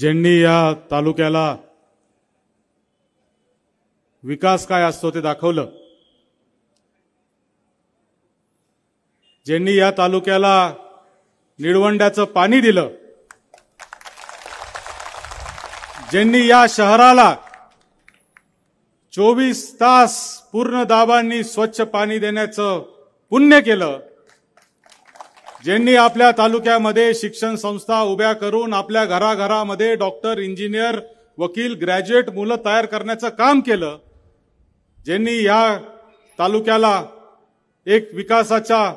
ज्यांनी या तालुक्याला विकास काय असतो ते दाखवलं, ज्यांनी या तालुक्याला निळवंड्याचं पाणी दिलं, ज्यांनी या शहराला 24 तास पूर्ण दाबांनी स्वच्छ पाणी देण्याचं पुण्य केलं, ज्यांनी आपल्या तालुक्यामध्ये शिक्षण संस्था उभ्या करून आपल्या घराघरामध्ये डॉक्टर, इंजिनियर, वकील, ग्रॅज्युएट मुलं तयार करण्याचं काम केलं, ज्यांनी या तालुक्याला एक विकासाचा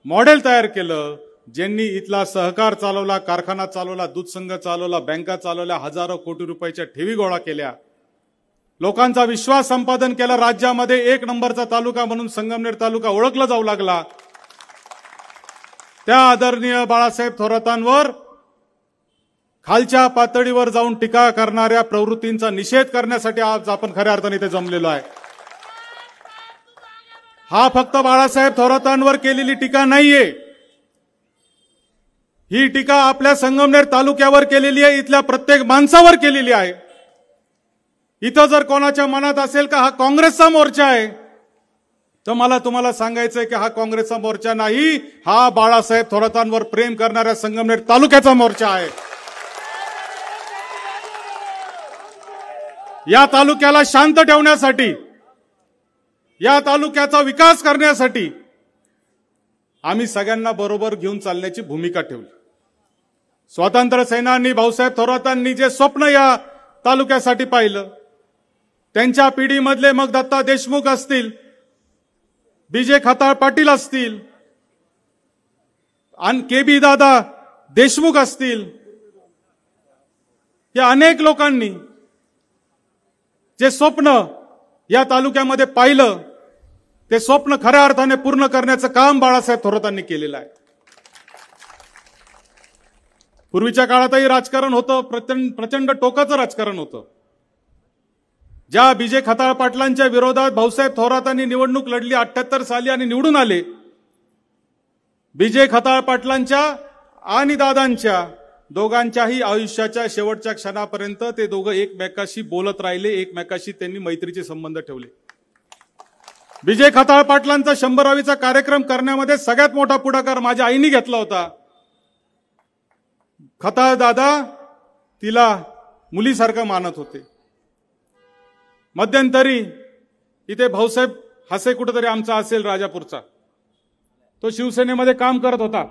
मॉडेल तयार केलं, ज्यांनी इथला सहकार चालवला, कारखाना चालवला, दूध संघ चालवला, बँका चालवल्या, हजारो कोटी रुपयाच्या ठेवी गोळा केल्या, लोकांचा विश्वास संपादन केला, राज्यामध्ये 1 नंबरचा तालुका म्हणून संगमनेर तालुका ओळखला जाऊ लागला, त्या आदरणीय बाळासाहेब थोरातांवर खालच्या पातळीवर जाऊन टीका करणाऱ्या प्रवृत्तींचा निषेध करण्यासाठी आज आपण खऱ्या अर्थाने इथे जमलेलो आहे. हा फक्त बाळासाहेब थोरातांवर केलेली टीका नाहीये, ही टीका आपल्या संगमनेर तालुक्यावर केलेली आहे, इथल्या प्रत्येक माणसावर केलेली आहे. इथं जर कोणाच्या मनात असेल का हा काँग्रेसचा मोर्चा आहे, तर मला तुम्हाला सांगायचंय की हा काँग्रेसचा मोर्चा नाही, हा बाळासाहेब थोरातांवर प्रेम करणाऱ्या संगमनेर तालुक्याचा मोर्चा आहे. या तालुक्याला शांत ठेवण्यासाठी, या तालुक्याचा विकास करण्यासाठी आम्ही सगळ्यांना बरोबर घेऊन चालण्याची भूमिका ठेवली. स्वातंत्र्य सेनानी भाऊसाहेब थोरातांनी जे स्वप्न या तालुक्यासाठी पाहिलं, त्यांच्या पिढीमधले मग दत्ता देशमुख असतील, बीजे खताळ पाटील असतील, आणि केबी दादा देशमुख असतील, या अनेक लोकांनी जे स्वप्न या तालुक्यामध्ये पाहिलं, ते स्वप्न खऱ्या अर्थाने पूर्ण करण्याचं काम बाळासाहेब थोरातांनी केलेलं आहे. पूर्वीच्या काळातही राजकारण होतं, प्रचंड टोकाचं राजकारण होतं. ज्या बीजे खताळ पाटलांच्या विरोधात भाऊसाहेब थोरातांनी निवडणूक लढली 78 साली आणि निवडून आले, बीजे खताळ पाटलांच्या आणि दादांच्या दोघांच्याही आयुष्याच्या शेवटच्या क्षणापर्यंत ते दोघं एकमेकाशी बोलत राहिले, एकमेकाशी त्यांनी मैत्रीचे संबंध ठेवले. बीजे खताळ पाटलांचा 100वीचा कार्यक्रम करण्यामध्ये सगळ्यात मोठा पुढाकार माझ्या आईने घेतला होता. खताळ दादा तिला मुलीसारखं मानत होते. मध्यंतरी इथे भाऊसाहेब हसे कुठेतरी आमचा असेल राजापूरचा, तो शिवसेनेमध्ये काम करत होता.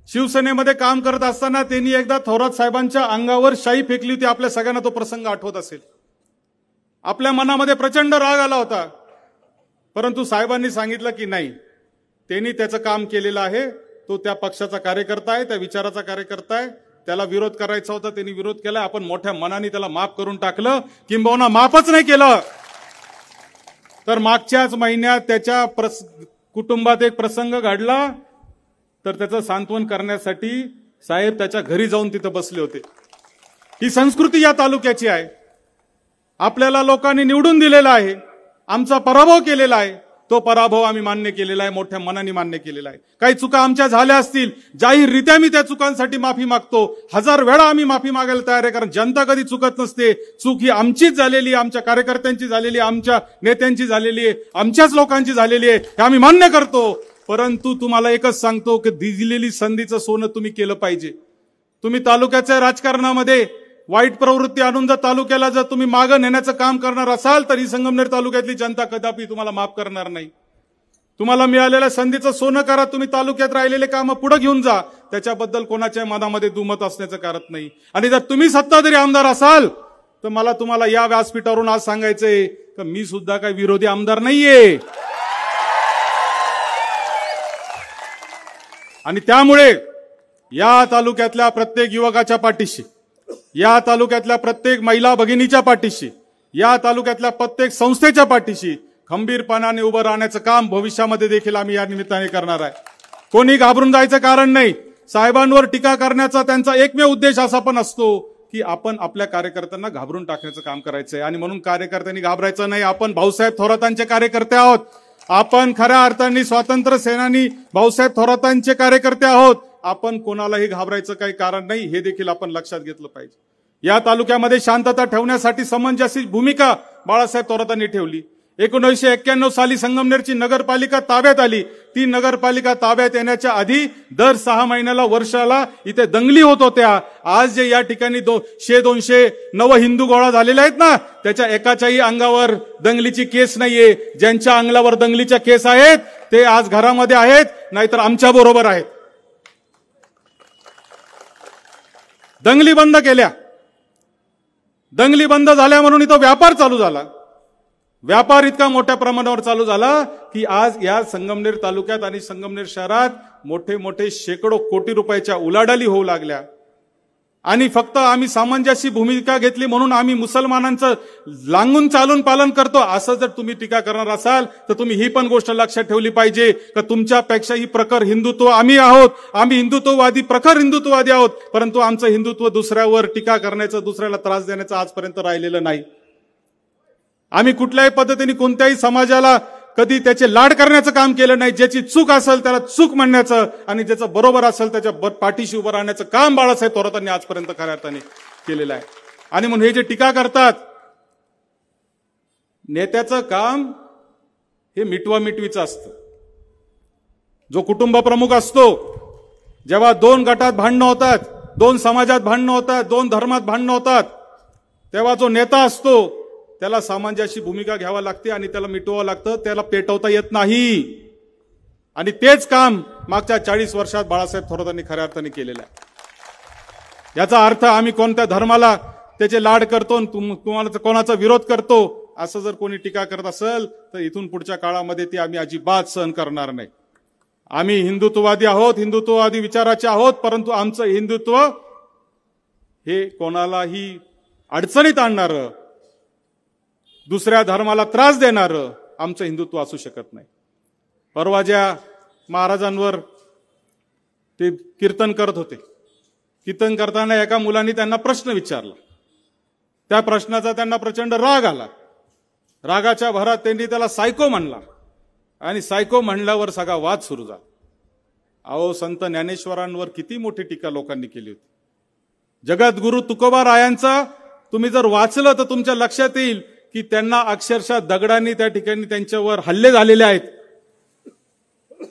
शिवसेनेमध्ये काम करत असताना त्यांनी एकदा थोरात साहेबांच्या अंगावर शाई फेकली होती. आपल्या सगळ्यांना तो प्रसंग आठवत असेल. आपल्या मनामध्ये प्रचंड राग आला होता, परंतु साहेबांनी सांगितलं की नाही, त्यांनी त्याचं काम केलेलं आहे, तो त्या पक्षाचा कार्यकर्ता आहे, त्या विचाराचा कार्यकर्ता आहे, त्याला विरोध करायचा होता, त्यांनी विरोध केला, आपण मोठ्या मनाने त्याला माफ करून टाकलं, किंबहुना माफच नाही केलं तर मागच्याच महिन्यात त्याच्या कुटुंबात एक प्रसंग घडला, तर त्याचं सांत्वन करण्यासाठी साहेब त्याच्या घरी जाऊन तिथं बसले होते. ही संस्कृती या तालुक्याची आहे. आपल्याला लोकांनी निवडून दिलेला आहे, आमचा पराभव केलेला आहे, तो पराभव आम्ही मान्य केलेला आहे, मोठ्या मनाने मान्य केलेला आहे. काही चुका आमच्या झाल्या असतील, जाहीररित्या मी त्या चुकांसाठी माफी मागतो. 1000 वेळा आम्ही माफी मागायला तयार आहे, कारण जनता कधी चुकत नसते. चूक ही आमचीच झालेली आहे, आमच्या कार्यकर्त्यांची झालेली आहे, आमच्या नेत्यांची झालेली आहे, आमच्याच लोकांची झालेली आहे, हे आम्ही मान्य करतो. परंतु तुम्हाला एकच सांगतो की दिलेली संधीचं सोनं तुम्ही केलं पाहिजे. तुम्ही तालुक्याच्या राजकारणामध्ये वाईट प्रवृत्ती आणून जर तालुक्याला जर तुम्ही मागं नेण्याचं काम करणार असाल, तर ही संगमनेर तालुक्यातली जनता कदापि तुम्हाला माफ करणार नाही. तुम्हाला मिळालेल्या संधीचं सोनं करा, तुम्ही तालुक्यात राहिलेले कामं पुढे घेऊन जा, त्याच्याबद्दल कोणाच्या मनामध्ये दुमत असण्याचं कारण नाही. आणि जर तुम्ही सत्ताधारी आमदार असाल, तर मला तुम्हाला या व्यासपीठावरून आज सांगायचंय की मी सुद्धा काही विरोधी आमदार नाहीये. आणि त्यामुळे या तालुक्यातल्या प्रत्येक युवकाच्या पाठीशी, या तालुक्यातल्या प्रत्येक महिला भगिनीच्या पाठीशी, या तालुक्यातल्या प्रत्येक संस्थेच्या पाठीशी खंबीरपणाने उभं राहण्याचं काम भविष्यामध्ये देखील आम्ही या निमित्ताने करणार आहे. कोणी घाबरून जायचं कारण नाही. साहेबांवर टीका करण्याचा त्यांचा एकमेव उद्देश असा पण असतो की आपण आपल्या कार्यकर्त्यांना घाबरून टाकण्याचं काम करायचंय. आणि म्हणून कार्यकर्त्यांनी घाबरायचं नाही. आपण भाऊसाहेब थोरातांचे कार्यकर्ते आहोत. आपण खऱ्या अर्थाने स्वातंत्र्य सेनानी भाऊसाहेब थोरातांचे कार्यकर्ते आहोत. आपण कोणालाही घाबरायचं काही कारण नाही, हे देखील आपण लक्षात घेतलं पाहिजे. या तालुक्यामध्ये शांतता ठेवण्यासाठी समंजस भूमिका बाळासाहेब थोरातांनी ठेवली. 1991 साली संगमनेरची नगरपालिका ताब्यात आली. ती नगरपालिका ताब्यात येण्याच्या आधी दर 6 महिन्याला वर्षाला इथे दंगली होत होत्या. आज जे या ठिकाणी 100-200 नव हिंदू गोळा झालेले आहेत ना, त्याच्या एकाच्याही अंगावर दंगलीची केस नाहीये. ज्यांच्या अंगावर दंगलीच्या केस आहेत ते आज घरामध्ये आहेत, नाहीतर आमच्या बरोबर आहेत. दंगली बंद केल्या. दंगली बंद झाल्या म्हणून इथं व्यापार चालू झाला. व्यापार इतका मोठ्या प्रमाणावर चालू झाला की आज या संगमनेर तालुक्यात आणि संगमनेर शहरात मोठे मोठे शेकडो कोटी रुपयाच्या उलाढाली होऊ लागल्या. आणि फक्त आम्ही सामंजस्य भूमिका घेतली म्हणून आम्ही मुसलमानांचं लांगून चालून पालन करतो असं जर तुम्ही टीका करणार असाल तर तुम्ही ही पण गोष्ट लक्षात ठेवली पाहिजे की तुमच्यापेक्षाही प्रखर हिंदुत्व आम्ही आहोत. आम्ही हिंदुत्ववादी, प्रखर हिंदुत्ववादी आहोत, परंतु आमचं हिंदुत्व दुसऱ्यावर टीका करण्याचं, दुसऱ्याला त्रास देण्याचं आजपर्यंत राहिलेलं नाही. आम्ही कुठल्याही पद्धतीने कोणत्याही समाजाला कधी त्याचे लाड करण्याचं काम केलं नाही. ज्याची चूक असेल त्याला चूक म्हणण्याचं आणि ज्याचं बरोबर असेल त्याच्या पाठीशी उभं राहण्याचं काम बाळासाहेब थोरातांनी आजपर्यंत खऱ्या अर्थाने केलेलं आहे. आणि म्हणून हे जे टीका करतात, नेत्याचं काम हे मिटवा मिटवीचं असतं. जो कुटुंब प्रमुख असतो, जेव्हा 2 गटात भांडणं होतात, 2 समाजात भांडणं होतात, 2 धर्मात भांडणं होतात, तेव्हा जो नेता असतो त्याला सामंजस्य भूमिका घ्यावी लागते आणि त्याला मिटवावं लागतं, त्याला पेटवता येत नाही. आणि तेच काम मागच्या 40 वर्षात बाळासाहेब थोरातांनी खऱ्या अर्थाने केलेलं आहे. याचा अर्थ आम्ही कोणत्या धर्माला त्याचे लाड करतो, तुम्हाला कोणाचा विरोध करतो असं जर कोणी टीका करत असेल तर इथून पुढच्या काळामध्ये ती आम्ही अजिबात सहन करणार नाही. आम्ही हिंदुत्ववादी आहोत, हिंदुत्ववादी विचाराचे आहोत, परंतु आमचं हिंदुत्व हे कोणालाही अडचणीत आणणारं, दुसऱ्या धर्माला त्रास देणारं आमचं हिंदुत्व असू शकत नाही. परवा ज्या महाराजांवर ते कीर्तन करत होते, कीर्तन करताना एका मुलांनी त्यांना प्रश्न विचारला. त्या प्रश्नाचा त्यांना प्रचंड राग आला. रागाच्या भरात त्यांनी त्याला सायको म्हणला आणि सायको म्हणल्यावर सगळा वाद सुरू झाला. अहो, संत ज्ञानेश्वरांवर किती मोठी टीका लोकांनी केली होती. जगद्गुरु तुकोबा रायांचा तुम्ही जर वाचलं तर तुमच्या लक्षात येईल की त्यांना अक्षरशः दगडांनी त्या ठिकाणी त्यांच्यावर हल्ले झालेले आहेत.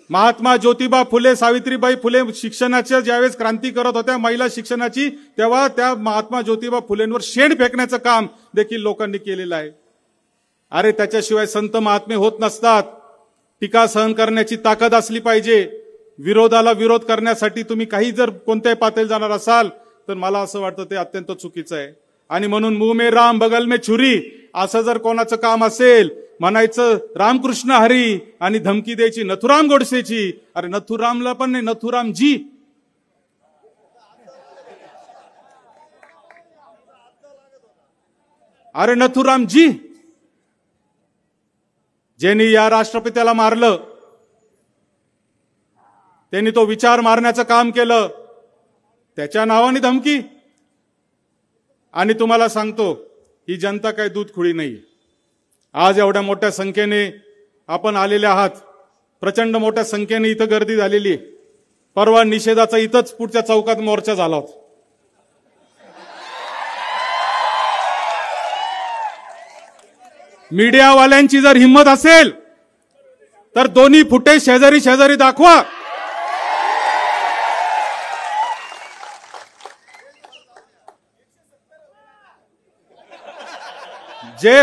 महात्मा ज्योतिबा फुले, सावित्रीबाई फुले शिक्षणाच्या ज्यावेळेस क्रांती करत होत्या महिला शिक्षणाची, तेव्हा त्या महात्मा ज्योतिबा फुलेंवर शेण फेकण्याचं काम देखील लोकांनी केलेलं आहे. अरे, त्याच्याशिवाय संत महात्मे होत नसतात. टीका सहन करण्याची ताकद असली पाहिजे. विरोधाला विरोध करण्यासाठी तुम्ही काही जर कोणत्याही पातळीवर जाणार असाल तर मला असं वाटतं ते अत्यंत चुकीचं आहे. आणि म्हणून मुंह में राम बगल में छुरी असं जर कोणाचं काम असेल, म्हणायचं रामकृष्ण हरी आणि धमकी द्यायची नथुराम गोडसेची. अरे, नथुरामला पण नाही, नथुरामजी. अरे, नथुरामजी ज्यांनी या राष्ट्रपित्याला मारलं, त्यांनी तो विचार मारण्याचं काम केलं, त्याच्या नावाने धमकी. आणि तुम्हाला सांगतो, ही जनता काही दूध खुळी नाही. आज एवढ्या मोठ्या संख्येने आपण आलेले आहात, प्रचंड मोठ्या संख्येने इथं गर्दी झालेली आहे. परवा निषेधाचा इथंच पुढच्या चौकात मोर्चा झाला होता. मीडियावाल्यांची जर हिंमत असेल तर दोन्ही फुटेज शेजारी शेजारी दाखवा. जे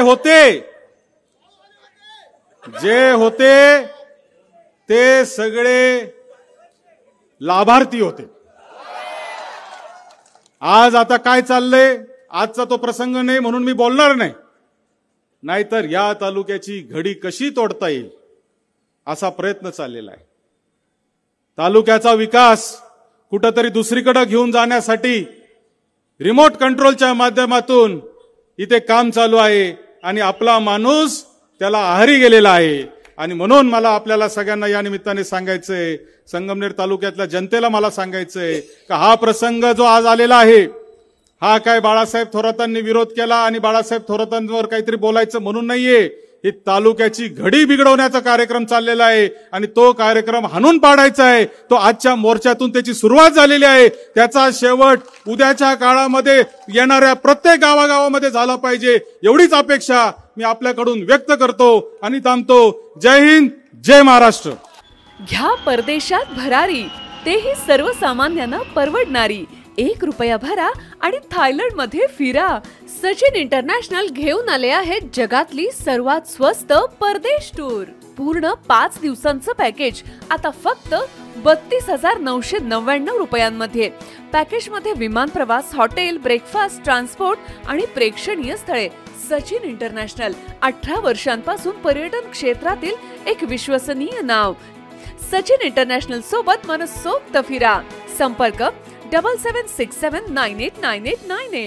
होते ते सगळे लाभार्थी होते. आज आता काय चाललंय, आजचा तो प्रसंग नाही म्हणून मी बोलणार नाही. नाहीतर या तालुक्याची घडी कशी तोडता येईल असा प्रयत्न चाललेला आहे. तालुक्याचा विकास कुठेतरी दुसरीकडे घेऊन जाण्यासाठी रिमोट कंट्रोलच्या माध्यमातून इथे काम चालू आहे आणि आपला माणूस त्याला आहारी गेलेला आहे. आणि म्हणून मला आपल्याला सगळ्यांना या निमित्ताने सांगायचंय, संगमनेर तालुक्यातल्या जनतेला मला सांगायचंय का हा प्रसंग जो आज आलेला आहे, हा काय बाळासाहेब थोरातांनी विरोध केला आणि बाळासाहेब थोरातांवर काहीतरी बोलायचं म्हणून नाहीये. ही तालुक्याची घडी बिघडवण्याचा कार्यक्रम चाललेला आहे आणि तो कार्यक्रम हाणून पाडायचा आहे. तो आजच्या मोर्चातून त्याची सुरुवात झालेली आहे. त्याचा शेवट उद्याच्या काळामध्ये येणाऱ्या प्रत्येक गावागावामध्ये झाला पाहिजे एवढीच अपेक्षा मी आपल्याकडून व्यक्त करतो आणि थांबतो. जय हिंद, जय महाराष्ट्र. घ्या परदेशात भरारी, तेही सर्वसामान्यांना परवडणारी. 1 रुपया भरा आणि थायलंड मध्ये फिरा. सचिन इंटरनॅशनल घेऊन आले आहेत जगातली सर्वात स्वस्त परदेश टूर. पूर्ण 5 दिवसांचं पॅकेज आता फक्त 32,999 रुपयांमध्ये. पॅकेज मध्ये विमान प्रवास, हॉटेल, ब्रेकफास्ट, ट्रान्सपोर्ट आणि प्रेक्षणीय स्थळे. सचिन इंटरनॅशनल 18 वर्षांपासून पर्यटन क्षेत्रातील एक विश्वसनीय नाव. सचिन इंटरनॅशनल सोबत मनसोक्त फिरा. संपर्क 7767989898.